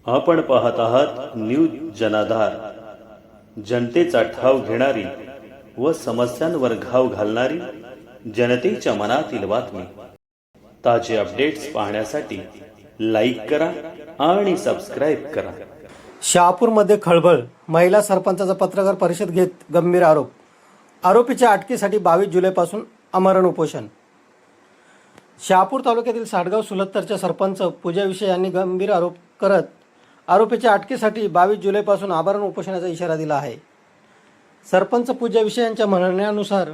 आपण पाहत आहात न्यूज जनाधार, जनतेचा ठाव घेणारी व समस्यांवर घाव घालणारी जनतेच्या मनातील बातमी। ताजे अपडेट्स पाहण्यासाठी लाईक करा आणि सबस्क्राइब करा। शहापूरमध्ये खळबळ, महिला सरपंचाचा पत्रकार परिषद घेत गंभीर आरोप। आरोपीच्या अटकेसाठी 22 जुलैपासून आमरण उपोषण। शहापूर तालुक्यातील साडगाव सुलत्तरच्या सरपंच पूजा विषय यांनी गंभीर आरोप करत आरोपीच्या अटकेसाठी 22 जुलैपासून आमरण उपोषणाचा इशारा दिला आहे। सरपंच पूजा विषय यांच्या म्हणण्यानुसार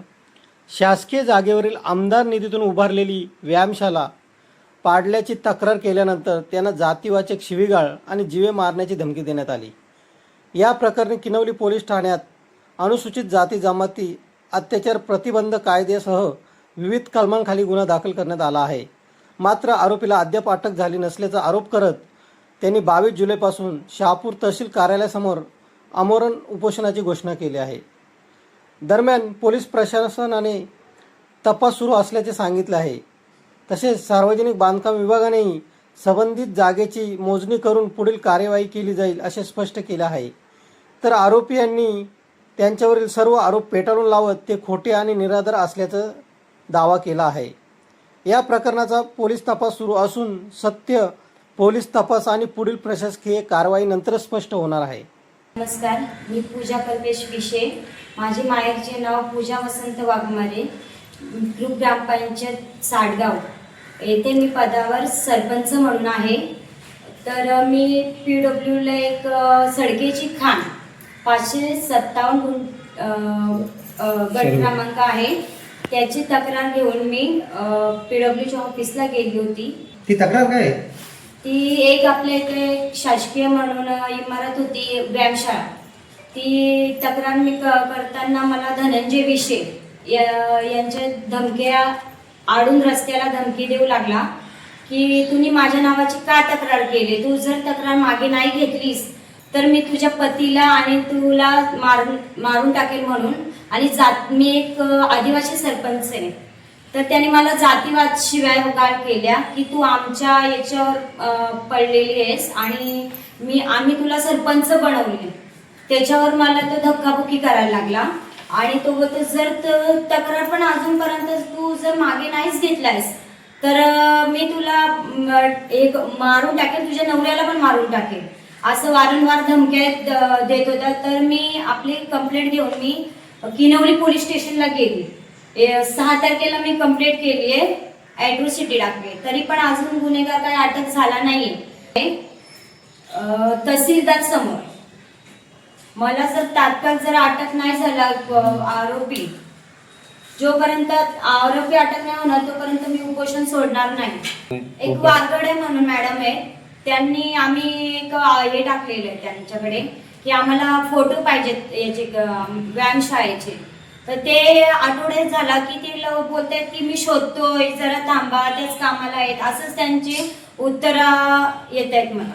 शासकीय जागेवरील आमदार निधीतून उभारलेली व्यायामशाला पाडल्याची तक्रार केल्यानंतर त्यांना जातीवाचक शिवीगाळ आणि जीवे मारण्याची धमकी देण्यात आली। या प्रकरणी किनवली पोलीस ठाण्यात अनुसूचित जाती जमाती अत्याचार प्रतिबंध कायद्यासह विविध कलमांखाली गुन्हा दाखल करण्यात आला आहे। मात्र आरोपीला अद्याप अटक झाली नसल्याचा आरोप करत त्यांनी 22 जुलैपासून शहापूर तहसील कार्यालयासमोर आमरण उपोषणाची घोषणा केली आहे। दरम्यान पोलीस प्रशासनाने तपास सुरू असल्याचे सांगितले आहे। तसेच सार्वजनिक बांधकाम विभागानेही संबंधित जागेची मोजणी करून पुढील कार्यवाही केली जाईल असे स्पष्ट केले आहे। तर आरोपी यांनी त्यांच्यावरील सर्व आरोप फेटाळून लावत ते खोटे आणि निराधार असल्याचा दावा केला आहे। या प्रकरणाचा पोलीस तपास सुरू असून सत्य पोलीस तपास आणि पुढील प्रशासकीय कारवाईनंतर स्पष्ट होणार आहे। नमस्कार, मी पूजा कल्पेश विषय। माझे माहेरचे नाव पूजा वसंत वाघमारे, ग्रुप ग्रामपंचायत साडगाव येथे मी पदावर सरपंच म्हणून आहे। तर मी PWला एक सडकेची खाण 557 गट क्रमांक आहे, त्याची तक्रार घेऊन मी PWच्या ऑफिसला गेली होती। ती तक्रार काय आहे? ती एक आपल्या इथे शासकीय म्हणून इमारत होती व्यायामशाळा, ती तक्रार मी करताना मला धनंजय विषय यांच्या धमक्या आडून रस्त्याला धमकी देऊ लागला की तुम्ही माझ्या नावाची का तक्रार केली, तू जर तक्रार मागे नाही घेतलीस तर मी तुझ्या पतीला आणि तुला मारून टाकेल म्हणून। आणि मी एक आदिवासी सरपंच आहे, तर त्याने मला जातीवाद शिव्यागाळ केल्या की तू आमच्या याच्यावर पडलेली आहेस आणि आम्ही तुला सरपंच बनवले। त्याच्यावर मला तो धक्काबुक्की करायला लागला आणि तो जर तक्रार पण अजूनपर्यंत तू जर मागे नाहीच घेतलायस तर मी तुला एक मारून टाकेल, तुझ्या नवऱ्याला पण मारून टाकेल, असं वारंवार धमक्या देत होता। तर मी आपली कंप्लेंट घेऊन मी किनवली पोलीस स्टेशनला गेली। 6 तारखेला मी कंप्लेंट केली आहे, ॲट्रॉसिटी टाकली, तरी पण अजून गुन्हेगार काही अटक झाला नाहीये। तहसीलदार समोर मला जर तात्काळ जर अटक नाही झाला आरोपी, जोपर्यंत आरोपी अटक नाही होणार तोपर्यंत मी उपोषण सोडणार नाही। एक वागडे म्हणून मॅडम आहे, त्यांनी आम्ही एक हे टाकलेलं आहे त्यांच्याकडे की आम्हाला फोटो पाहिजेत याचे व्यायामशाळेचे। तर ते आठवड्यात झाला की ते लोक बोलतात की मी शोधतोय, जरा थांबा, त्याच कामाला आहेत, असंच त्यांची उत्तरं येत आहेत मला।